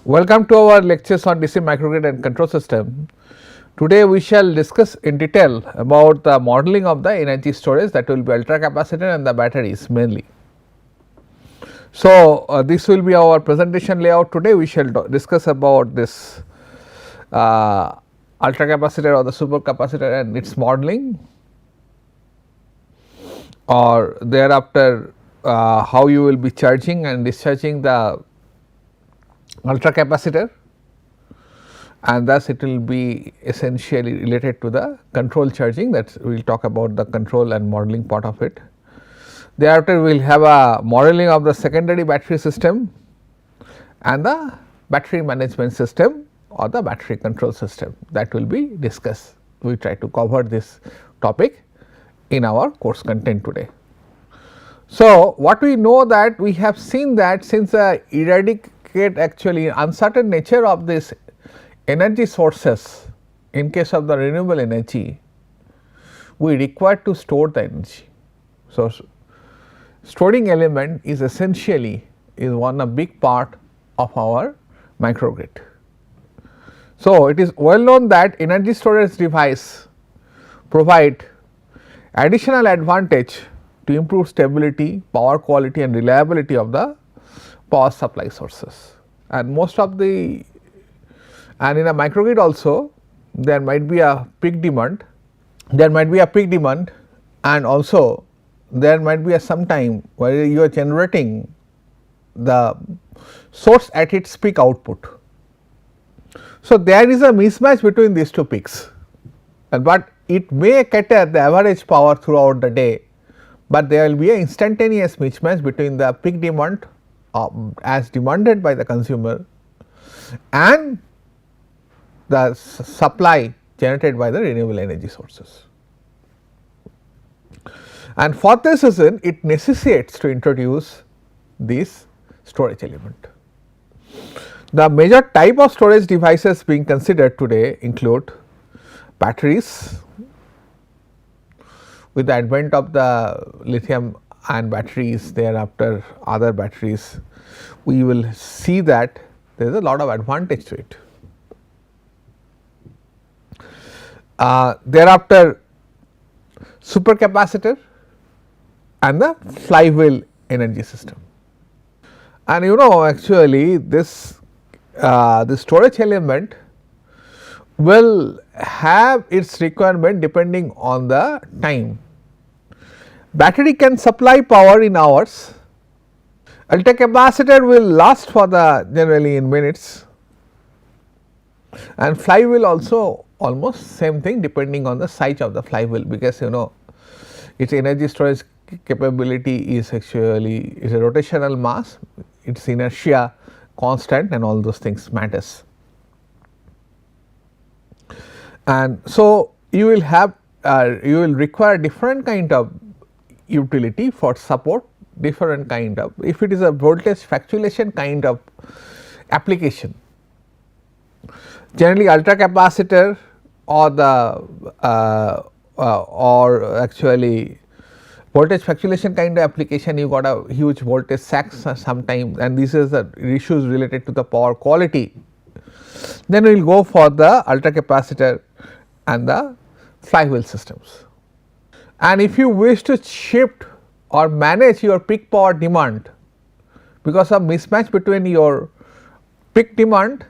Welcome to our lectures on DC microgrid and control system. Today we shall discuss in detail about the modeling of the energy storage, that will be ultra capacitor and the batteries mainly. So, this will be our presentation layout. Today we shall discuss about this ultra capacitor or the super capacitor and its modeling, or thereafter how you will be charging and discharging the ultra capacitor, and thus it will be essentially related to the control charging, that we will talk about the control and modeling part of it. Thereafter we will have a modeling of the secondary battery system and the battery management system or the battery control system, that will be discussed. We try to cover this topic in our course content today. So, what we know, that we have seen that since eradicate actually uncertain nature of this energy sources, in case of the renewable energy, we require to store the energy. So, storing element is essentially one a big part of our microgrid. So, it is well known that energy storage device provide additional advantage to improve stability, power quality and reliability of the power supply sources. And most of the, and in a microgrid also there might be a peak demand, and also there might be a some time where you are generating the source at its peak output. So, there is a mismatch between these two peaks, but it may cater the average power throughout the day, but there will be an instantaneous mismatch between the peak demand as demanded by the consumer and the supply generated by the renewable energy sources. And for this reason, it necessitates to introduce this storage element. The major type of storage devices being considered today include batteries. With the advent of the lithium ion batteries, thereafter other batteries, we will see that there is a lot of advantage to it. Thereafter supercapacitor and the flywheel energy system. And actually this storage element will have its requirement depending on the time. Battery can supply power in hours, ultra capacitor will last for the generally in minutes, and flywheel also almost same thing depending on the size of the flywheel, because its energy storage capability is actually is a rotational mass, its inertia constant and all those things matters. And so, you will have you will require different kind of utility for support, different kind of, if it is a voltage fluctuation kind of application, generally ultra capacitor or the or actually voltage fluctuation kind of application, you got a huge voltage sacks sometimes, and this is the issues related to the power quality. Then we will go for the ultra capacitor and the flywheel systems. And if you wish to shift or manage your peak power demand because of mismatch between your peak demand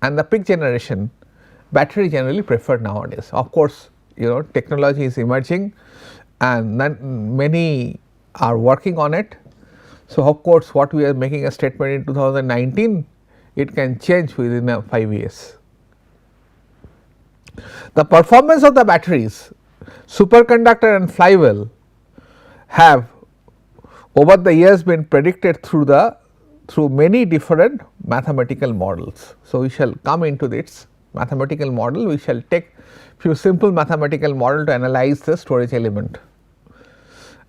and the peak generation, battery generally preferred nowadays. Of course, technology is emerging and many are working on it. So, of course, what we are making a statement in 2019, it can change within 5 years. The performance of the batteries, superconductor and flywheel have over the years been predicted through many different mathematical models. So, we shall come into this mathematical model, we shall take few simple mathematical model to analyze the storage element,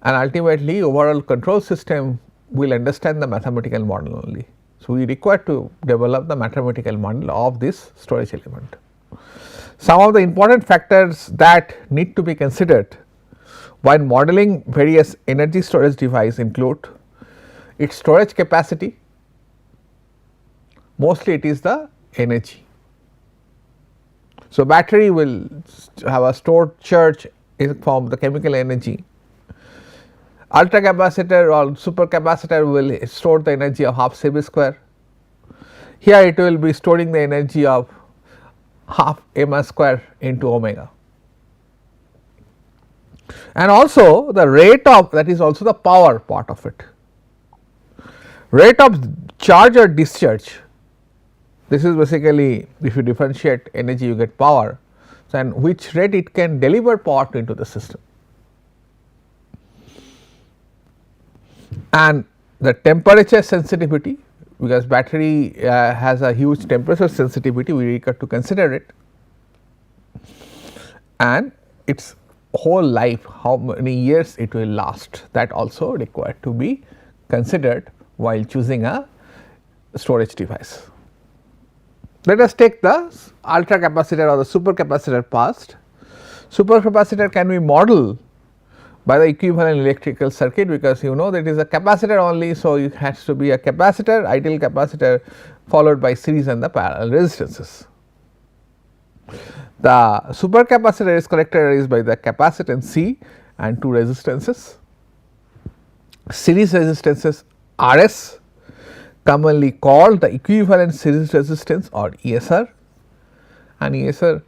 and ultimately overall control system will understand the mathematical model only. So, we require to develop the mathematical model of this storage element. Some of the important factors that need to be considered while modeling various energy storage device include its storage capacity, mostly it is the energy. So, battery will have a stored charge in form of the chemical energy. Ultra capacitor or supercapacitor will store the energy of half C V square. Here it will be storing the energy of half m square into omega. And also the rate of, that is also the power part of it. Rate of charge or discharge, this is basically, if you differentiate energy you get power, so and which rate it can deliver power into the system. And the temperature sensitivity, because battery has a huge temperature sensitivity, we require to consider it, and its whole life, how many years it will last, that also required to be considered while choosing a storage device. Let us take the ultra capacitor or the supercapacitor first. Supercapacitor can be modeled by the equivalent electrical circuit, because you know that it is a capacitor only. So, it has to be a capacitor, ideal capacitor, followed by series and the parallel resistances. The supercapacitor is characterized by the capacitance C and two resistances. Series resistances R s, commonly called the equivalent series resistance or ESR, and ESR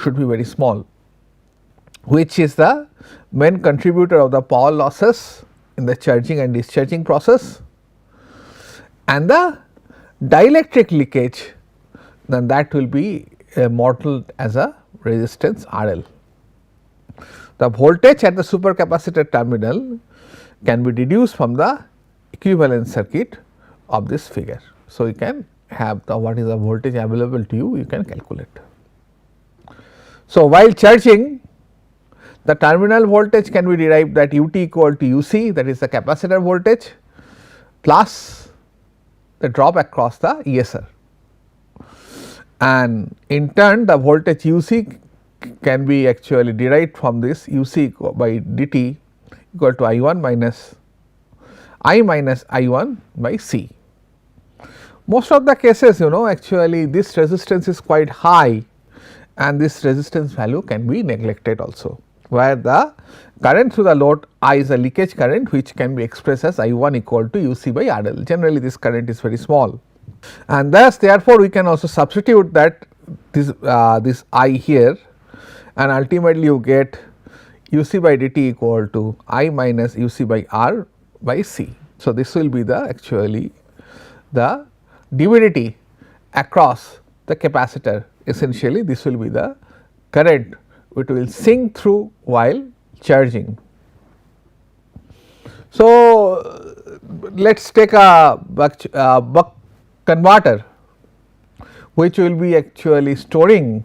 should be very small, which is the main contributor of the power losses in the charging and discharging process, and the dielectric leakage, then that will be modeled as a resistance RL. The voltage at the supercapacitor terminal can be deduced from the equivalent circuit of this figure. So, you can have the what is the voltage available to you, you can calculate. So, while charging, the terminal voltage can be derived that ut equal to uc, that is the capacitor voltage, plus the drop across the ESR, and in turn the voltage uc can be actually derived from this uc by dt equal to I1 minus I1 by C. Most of the cases, you know, actually this resistance is quite high and this resistance value can be neglected also, where the current through the load I is a leakage current, which can be expressed as I1 equal to UC by RL. Generally this current is very small, and thus therefore we can also substitute that this I here, and ultimately you get UC by dt equal to I minus UC by R by C. So, this will be the actually the dVdt across the capacitor, essentially this will be the current which will sink through while charging. So, let us take a buck converter which will be actually storing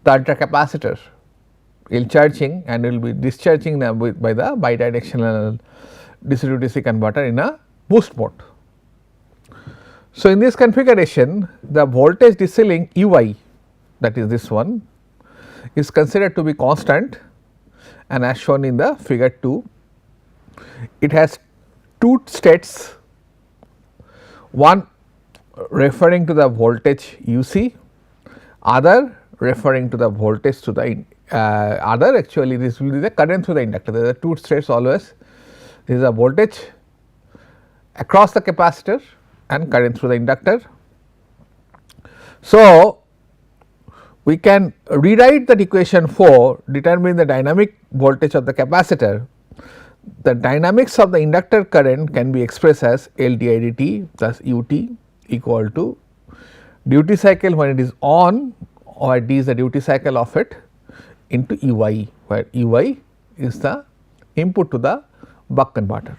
the ultra capacitor in charging and will be discharging by the bidirectional DC to DC converter in a boost mode. So, in this configuration the voltage DC link Ui, that is this one, is considered to be constant, and as shown in the figure 2, it has two states, one referring to the voltage UC, other referring to the voltage to the other, actually this will be the current through the inductor. There are two states always, this is a voltage across the capacitor and current through the inductor. So, we can rewrite that equation 4 determining the dynamic voltage of the capacitor. The dynamics of the inductor current can be expressed as L di dt plus ut equal to duty cycle when it is on, or d is the duty cycle of it, into Ui, where Ui is the input to the buck converter,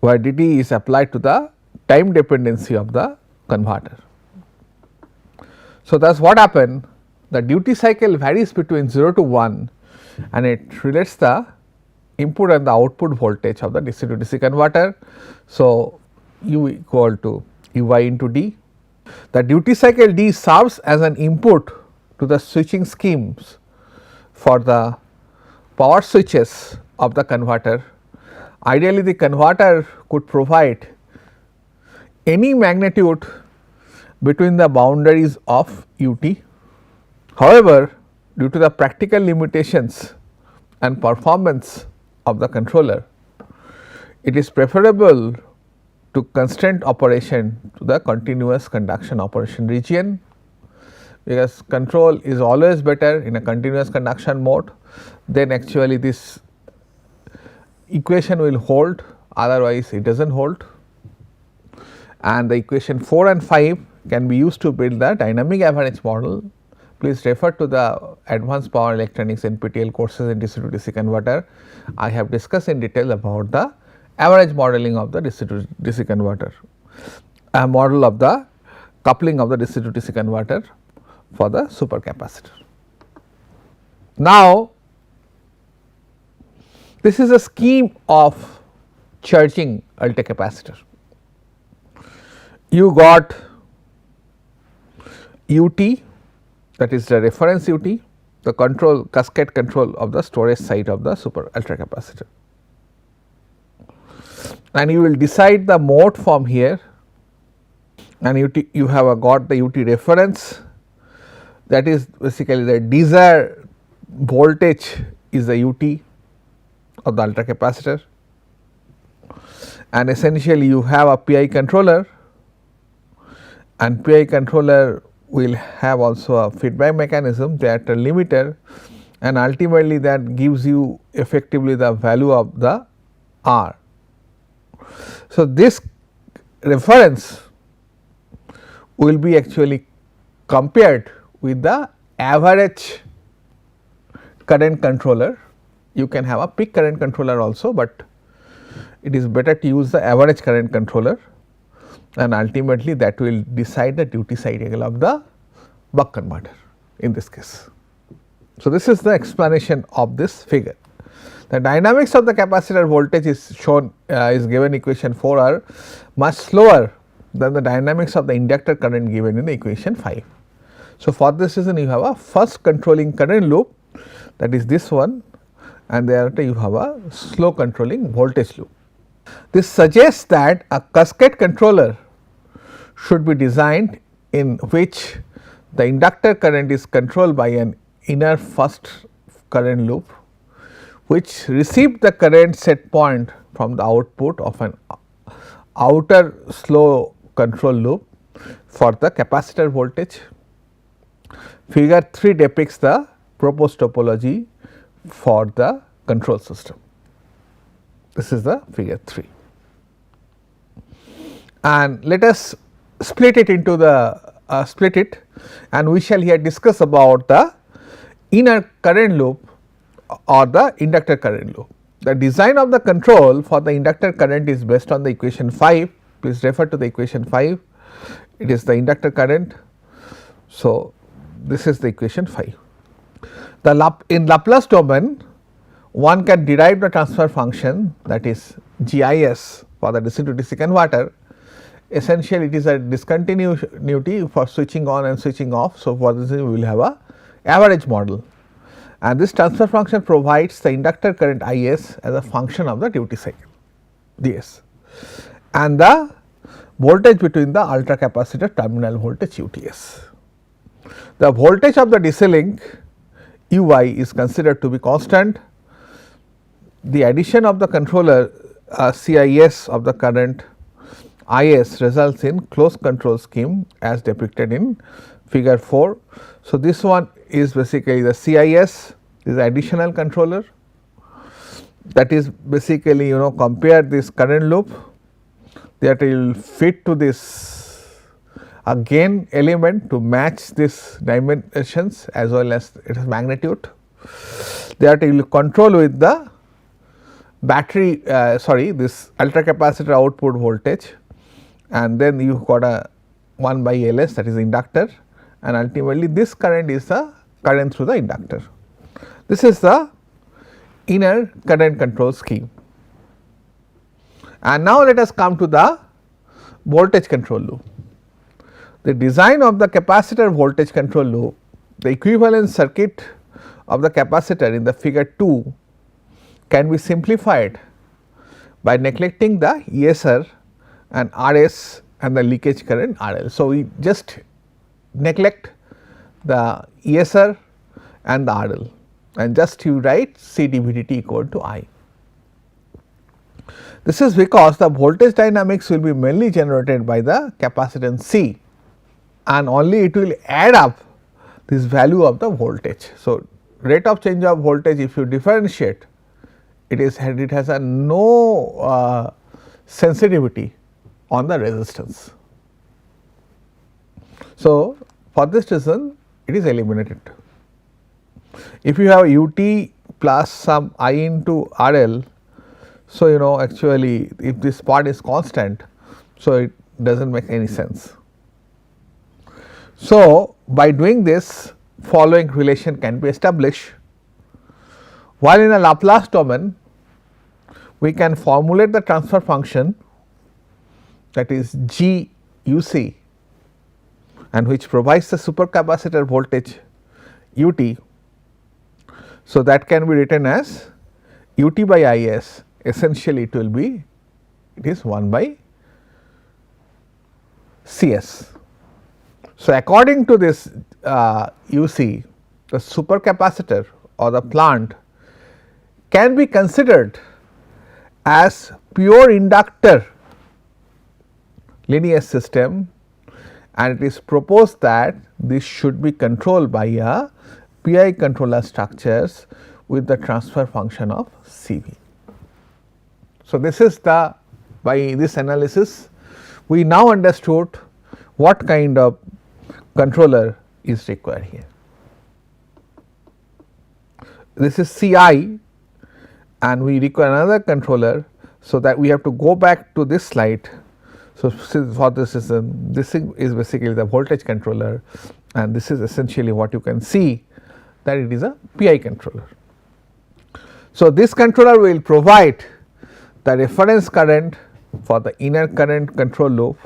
where dt is applied to the time dependency of the converter. So, thus what happened, the duty cycle varies between 0 to 1 and it relates the input and the output voltage of the DC to DC converter. So, U equal to Ui into d. The duty cycle d serves as an input to the switching schemes for the power switches of the converter. Ideally the converter could provide any magnitude between the boundaries of ut. However, due to the practical limitations and performance of the controller, it is preferable to constrain operation to the continuous conduction operation region, because control is always better in a continuous conduction mode. Then actually this equation will hold, otherwise it does not hold, and the equation 4 and 5 can be used to build the dynamic average model. Please refer to the advanced power electronics NPTEL courses in DC to DC converter. I have discussed in detail about the average modeling of the DC to DC converter, a model of the coupling of the DC to DC converter for the supercapacitor. Now, this is a scheme of charging ultracapacitor. You got UT, that is the reference UT, the control cascade control of the storage side of the super ultracapacitor, and you will decide the mode from here, and you have got the UT reference, that is basically the desired voltage is the UT of the ultracapacitor, and essentially you have a PI controller, and PI controller will have also a feedback mechanism, that a limiter, and ultimately that gives you effectively the value of the R. So, this reference will be actually compared with the average current controller. You can have a peak current controller also, but it is better to use the average current controller, and ultimately that will decide the duty cycle of the buck converter in this case. So, this is the explanation of this figure. The dynamics of the capacitor voltage is shown is given equation 4 are much slower than the dynamics of the inductor current given in the equation 5. So, for this reason you have a first controlling current loop, that is this one, and thereafter you have a slow controlling voltage loop. This suggests that a cascade controller should be designed in which the inductor current is controlled by an inner first current loop, which received the current set point from the output of an outer slow control loop for the capacitor voltage. Figure 3 depicts the proposed topology for the control system. This is the figure 3, and let us split it into the and we shall here discuss about the inner current loop or the inductor current loop. The design of the control for the inductor current is based on the equation 5. Please refer to the equation 5, it is the inductor current. So, this is the equation 5. In Laplace domain, one can derive the transfer function, that is GIS for the DC to DC converter. Essentially it is a discontinuity for switching on and switching off. So, for this we will have a average model, and this transfer function provides the inductor current IS as a function of the duty cycle ds, and the voltage between the ultracapacitor terminal voltage UTS. The voltage of the DC link UI is considered to be constant. The addition of the controller CIS of the current IS results in closed control scheme as depicted in figure 4. So, this one is basically the CIS is additional controller, that is basically compare this current loop that will fit to this a gain element to match this dimensions as well as its magnitude, that will control with the battery this ultracapacitor output voltage, and then you got a 1 by Ls, that is inductor, and ultimately this current is the current through the inductor. This is the inner current control scheme. And now let us come to the voltage control loop. The design of the capacitor voltage control loop, the equivalent circuit of the capacitor in the figure 2 can be simplified by neglecting the ESR and RS and the leakage current RL. So, we just neglect the ESR and the RL and just you write C dVdt equal to I. This is because the voltage dynamics will be mainly generated by the capacitance C and only it will add up this value of the voltage. So, rate of change of voltage if you differentiate it has a no sensitivity on the resistance. So, for this reason it is eliminated. If you have UT plus some I into RL, so actually if this part is constant, so it does not make any sense. So, by doing this following relation can be established. While in a Laplace domain we can formulate the transfer function that is G U C and which provides the supercapacitor voltage UT. So, that can be written as UT by IS, essentially it will be it is 1 by CS. So, according to this UC, the supercapacitor or the plant can be considered as pure inductor linear system, and it is proposed that this should be controlled by a PI controller structures with the transfer function of CV. So, this is the by this analysis we now understood what kind of controller is required here. This is CI and we require another controller. So, that we have to go back to this slide. So, for this system this is basically the voltage controller and this is essentially what you can see that it is a PI controller. So, this controller will provide the reference current for the inner current control loop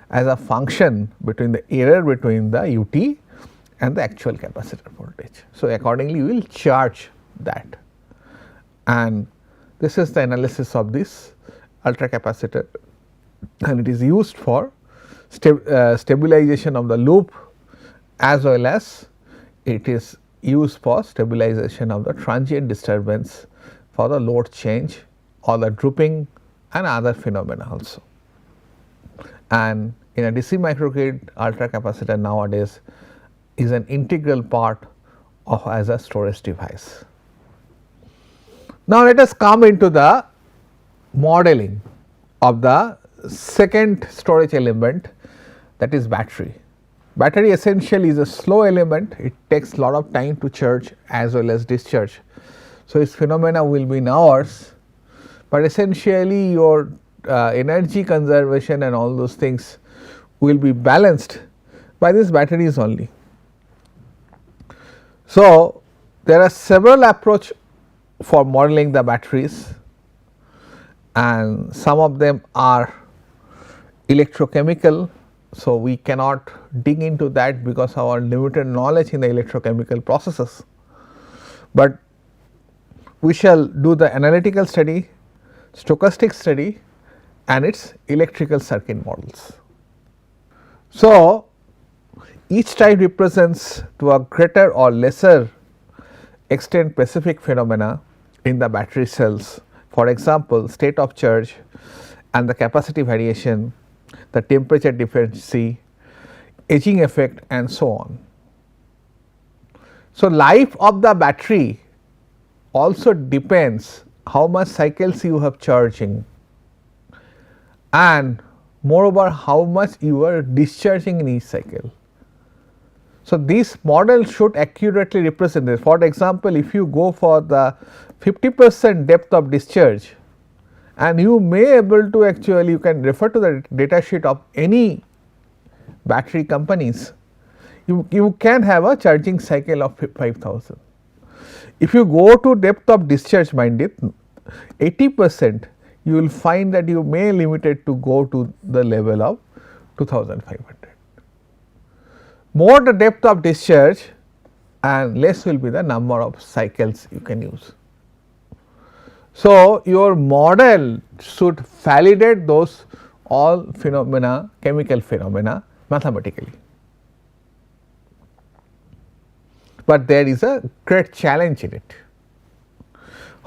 as a function between the error between the UT and the actual capacitor voltage. So, accordingly we will charge that, and this is the analysis of this ultra capacitor and it is used for stabilization of the loop as well as it is used for stabilization of the transient disturbance for the load change or the drooping and other phenomena also. And in a DC microgrid, ultra capacitor nowadays is an integral part of as a storage device. Now, let us come into the modeling of the second storage element, that is battery. Battery essentially is a slow element, it takes lot of time to charge as well as discharge. So, its phenomena will be in hours, but essentially your energy conservation and all those things will be balanced by these batteries only. So, there are several approach for modeling the batteries and some of them are electrochemical. So, we cannot dig into that because of our limited knowledge in the electrochemical processes, but we shall do the analytical study, stochastic study and its electrical circuit models. So, each type represents to a greater or lesser extent specific phenomena in the battery cells. For example, state of charge and the capacity variation, the temperature difference, aging effect and so on. So, life of the battery also depends how much cycles you have charging and moreover how much you are discharging in each cycle. So, this model should accurately represent this. For example, if you go for the 50% depth of discharge and you may able to actually you can refer to the data sheet of any battery companies, you can have a charging cycle of 5000. If you go to depth of discharge, mind it 80%, you will find that you may limit it to go to the level of 2500. More the depth of discharge and less will be the number of cycles you can use. So, your model should validate those all phenomena, chemical phenomena mathematically. But there is a great challenge in it.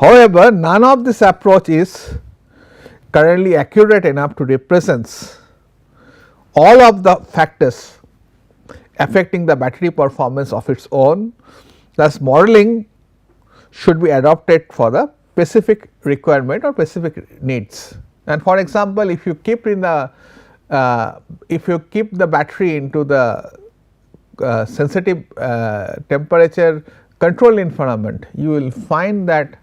However, none of this approach is currently accurate enough to represent all of the factors affecting the battery performance of its own. Thus, modeling should be adopted for the specific requirement or specific needs. And for example, if you keep in the battery into the sensitive temperature control environment, you will find that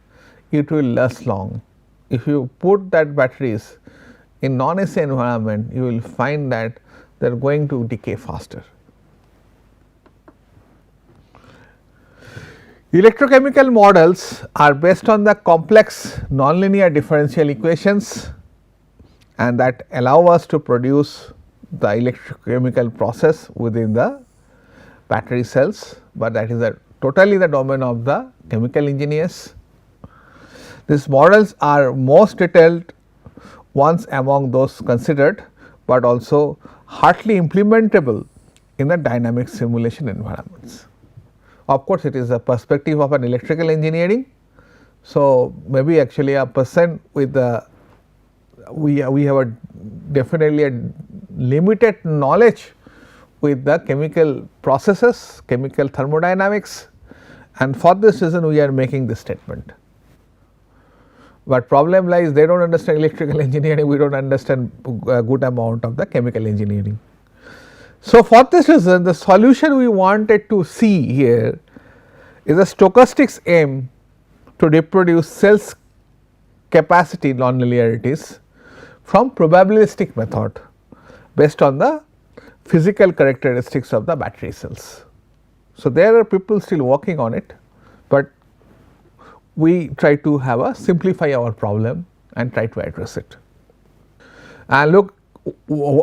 it will last long. If you put that batteries in non-AC environment, you will find that they are going to decay faster. Electrochemical models are based on the complex nonlinear differential equations, and that allow us to produce the electrochemical process within the battery cells, but that is totally the domain of the chemical engineers. These models are most detailed ones among those considered, but also hardly implementable in the dynamic simulation environments. Of course, it is a perspective of an electrical engineering. So, maybe actually a person with the we have a definitely a limited knowledge with the chemical processes, chemical thermodynamics, and for this reason we are making this statement. But problem lies they do not understand electrical engineering, we do not understand a good amount of the chemical engineering. So, for this reason the solution we wanted to see here is a stochastics aim to reproduce cells capacity nonlinearities from probabilistic method based on the physical characteristics of the battery cells. So, there are people still working on it, but we try to have a simplify our problem and try to address it. And look,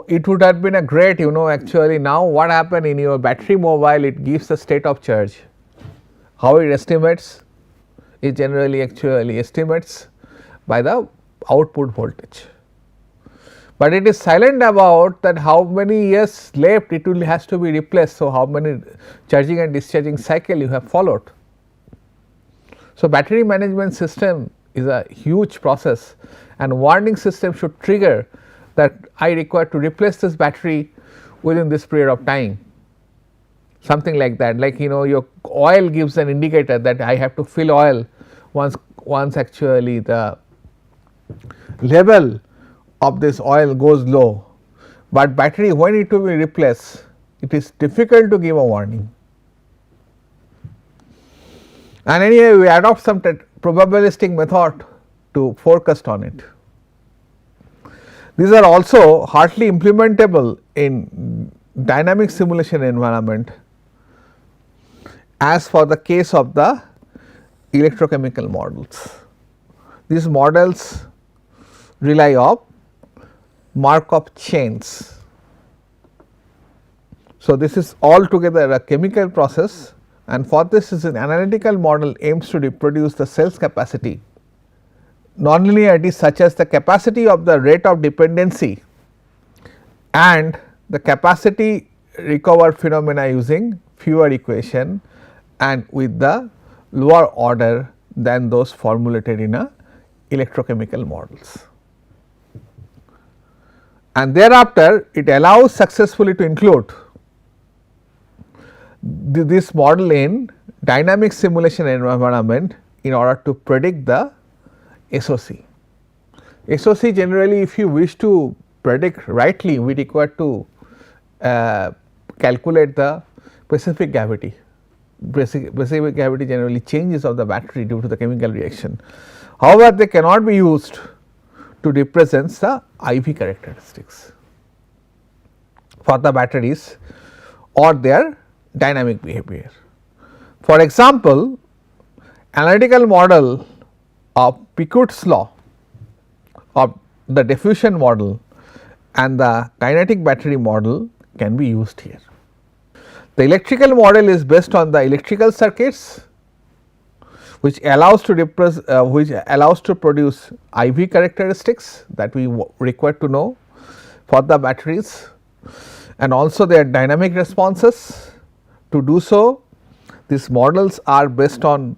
it would have been a great actually now what happened in your battery mobile, it gives the state of charge. How it estimates? It generally actually estimates by the output voltage, but it is silent about that how many years left it will has to be replaced. So, how many charging and discharging cycle you have followed. So, battery management system is a huge process, and warning system should trigger that I require to replace this battery within this period of time, something like that. Like your oil gives an indicator that I have to fill oil once actually the level of this oil goes low, but battery when it will be replaced, it is difficult to give a warning. And anyway, we adopt some probabilistic method to forecast on it. These are also hardly implementable in dynamic simulation environment as for the case of the electrochemical models. These models rely on Markov chains. So, this is altogether a chemical process, and for this is an analytical model aims to reproduce the cell's capacity nonlinearity such as the capacity of the rate of dependency and the capacity recovered phenomena using fewer equation and with the lower order than those formulated in a electrochemical models. And thereafter it allows successfully to include this model in dynamic simulation environment in order to predict the SOC. SOC generally if you wish to predict rightly, we require to calculate the specific gravity. Specific gravity generally changes of the battery due to the chemical reaction. However, they cannot be used to represent the IV characteristics for the batteries or their dynamic behavior. For example, analytical model of Picou's law of the diffusion model and the kinetic battery model can be used here. The electrical model is based on the electrical circuits which allows to produce IV characteristics that we require to know, for the batteries and also their dynamic responses. To do so, these models are based on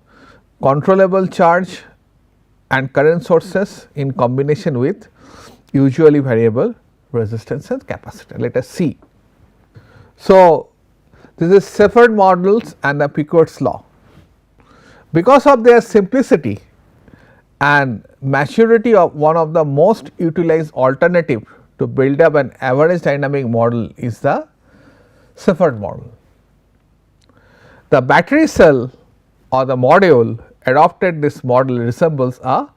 controllable charge and current sources in combination with usually variable resistance and capacitor. Let us see. So, this is Cepheid models and the Picard's law. Because of their simplicity and maturity, of one of the most utilized alternative to build up an average dynamic model is the Cepheid model. The battery cell or the module adopted this model resembles a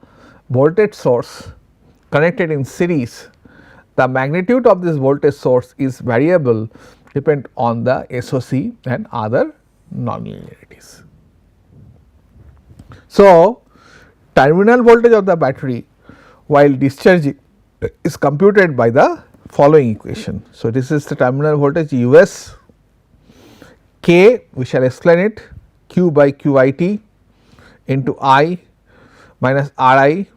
voltage source connected in series. The magnitude of this voltage source is variable depend on the SOC and other nonlinearities. So, terminal voltage of the battery while discharging is computed by the following equation. So, this is the terminal voltage US K, we shall explain it, Q by QIT into I minus RI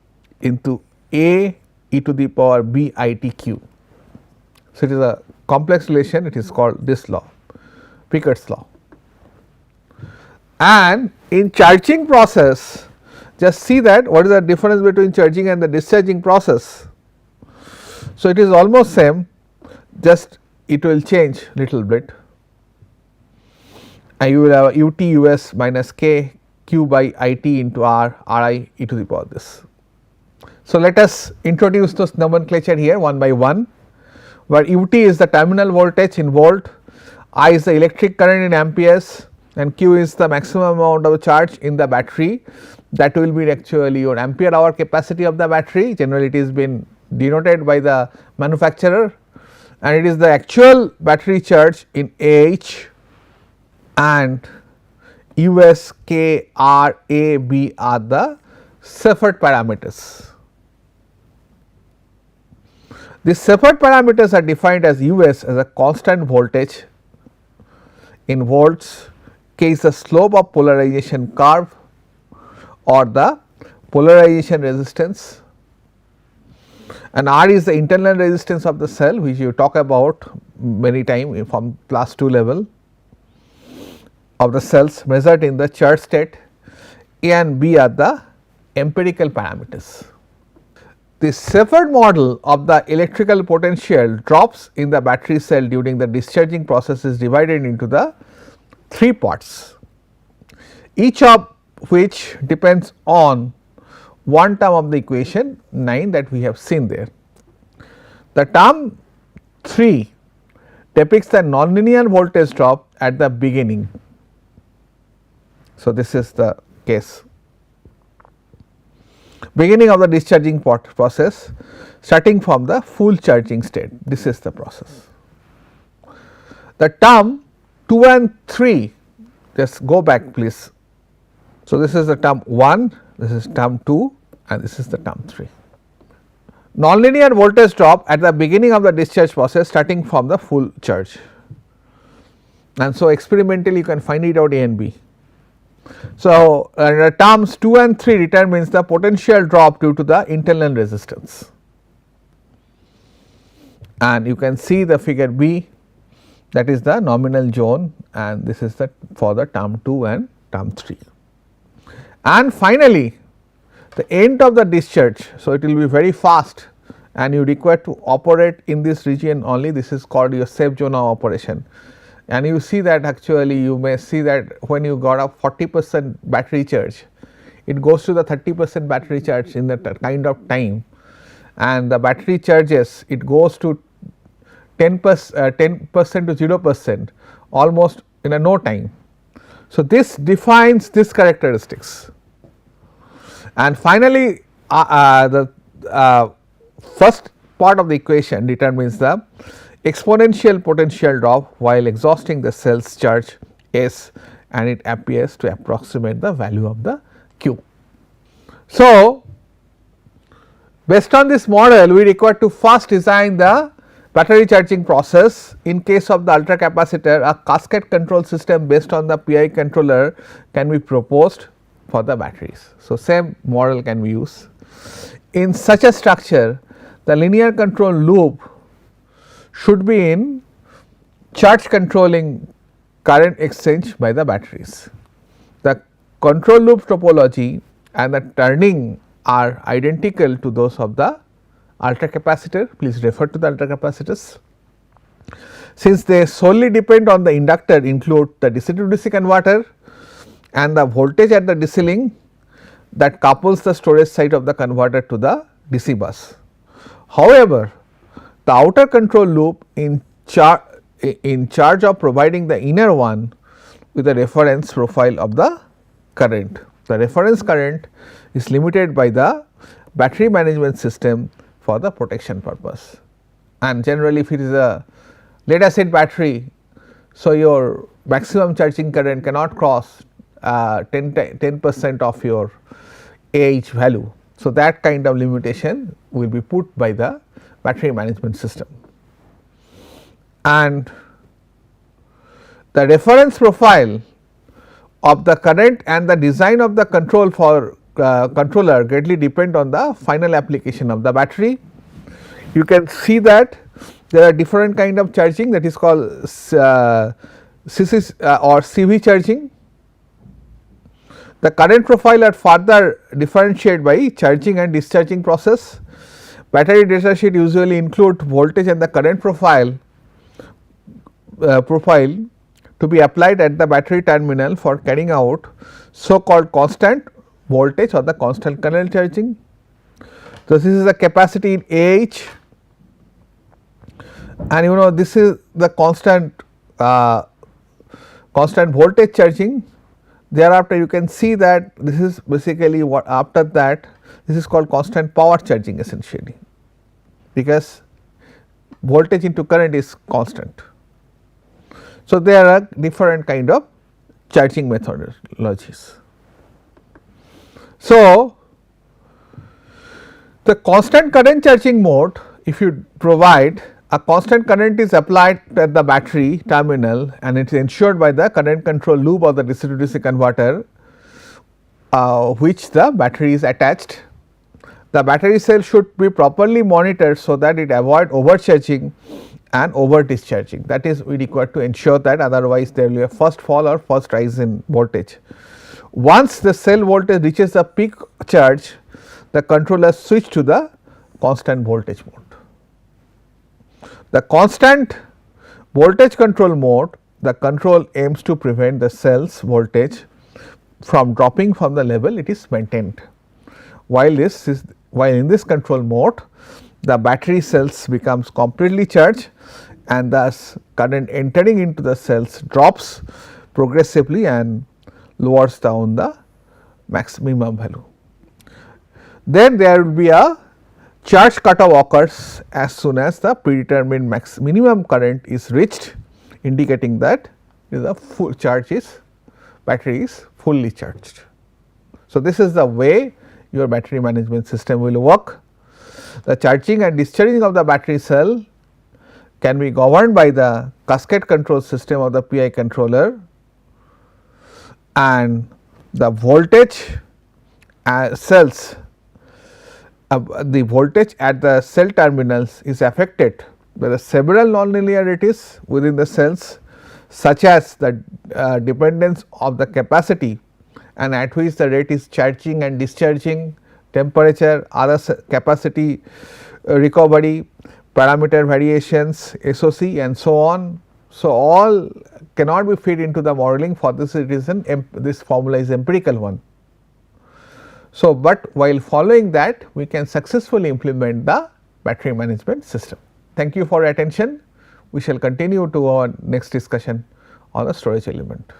into A e to the power B I T Q. So, it is a complex relation, it is called this law, Picard's law. And in charging process, just see that what is the difference between charging and the discharging process. So, it is almost same, just it will change little bit, and you will have UT US minus K Q by IT into R RI e to the power this. So, let us introduce those nomenclature here one by one, where UT is the terminal voltage in volt, I is the electric current in amperes, and Q is the maximum amount of charge in the battery, that will be actually your ampere hour capacity of the battery. Generally it is been denoted by the manufacturer, and it is the actual battery charge in AH, and US, K, R, A, B are the Cepheid parameters. These Cepheid parameters are defined as US as a constant voltage in volts, K is the slope of polarization curve or the polarization resistance, and R is the internal resistance of the cell, which you talk about many time from class 2 level of the cells measured in the charge state. A and B are the empirical parameters. The Cepheid model of the electrical potential drops in the battery cell during the discharging process is divided into the 3 parts, each of which depends on one term of the equation 9 that we have seen there. The term 3 depicts the nonlinear voltage drop at the beginning. So, this is the case, beginning of the discharging process starting from the full charging state, this is the process. The term 2 and 3, just go back please. So, this is the term 1, this is term 2 and this is the term 3. Nonlinear voltage drop at the beginning of the discharge process starting from the full charge, and so experimentally you can find it out A and B. So, the terms 2 and 3 determines the potential drop due to the internal resistance, and you can see the figure B, that is the nominal zone, and this is the for the term 2 and term 3. And finally, the end of the discharge. So, it will be very fast and you require to operate in this region only, this is called your safe zone of operation. And you see that actually you may see that when you got a 40% battery charge, it goes to the 30% battery charge in that kind of time, and the battery charges it goes to 10% to 0% almost in a no time. So, this defines this characteristics, and finally, the first part of the equation determines the exponential potential drop while exhausting the cell's charge S, and it appears to approximate the value of the Q. So, based on this model we require to first design the battery charging process. In case of the ultra capacitor, a cascade control system based on the PI controller can be proposed for the batteries. So, same model can be used. In such a structure, the linear control loop should be in charge controlling current exchange by the batteries. The control loop topology and the turning are identical to those of the ultra capacitor. Please refer to the ultra capacitors. Since they solely depend on the inductor, include the DC to DC converter and the voltage at the DC link that couples the storage side of the converter to the DC bus. However, the outer control loop in charge of providing the inner one with the reference profile of the current. The reference current is limited by the battery management system for the protection purpose, and generally if it is a lead acid battery, so your maximum charging current cannot cross 10% of your AH value. So, that kind of limitation will be put by the battery management system. And the reference profile of the current and the design of the control for controller greatly depend on the final application of the battery. You can see that there are different kind of charging, that is called CC or CV charging. The current profile are further differentiated by charging and discharging process. Battery data sheet usually include voltage and the current profile to be applied at the battery terminal for carrying out so called constant voltage or the constant current charging. So, this is the capacity in AH, and you know this is the constant voltage charging. Thereafter, you can see that this is basically what after that this is called constant power charging essentially, because voltage into current is constant. So, there are different kind of charging methodologies. So, the constant current charging mode, if you provide a constant current is applied at the battery terminal and it is ensured by the current control loop of the DC to DC converter which the battery is attached. The battery cell should be properly monitored so that it avoid overcharging and over discharging, that is we require to ensure that, otherwise there will be a first fall or first rise in voltage. Once the cell voltage reaches the peak charge, the controller switch to the constant voltage mode. The constant voltage control mode, the control aims to prevent the cell's voltage from dropping from the level it is maintained. While in this control mode, the battery cells becomes completely charged and thus current entering into the cells drops progressively and lowers down the maximum value. Then there will be a charge cutoff occurs as soon as the predetermined minimum current is reached, indicating that the full charge is battery is fully charged. So, this is the way your battery management system will work. The charging and discharging of the battery cell can be governed by the cascade control system of the PI controller, and the voltage cells the voltage at the cell terminals is affected by the several nonlinearities within the cells, such as the dependence of the capacity and at which the rate is charging and discharging, temperature, other capacity recovery, parameter variations, SOC and so on. So, all cannot be fed into the modeling. For this reason this formula is empirical one. So, but while following that we can successfully implement the battery management system. Thank you for your attention. We shall continue to our next discussion on the storage element.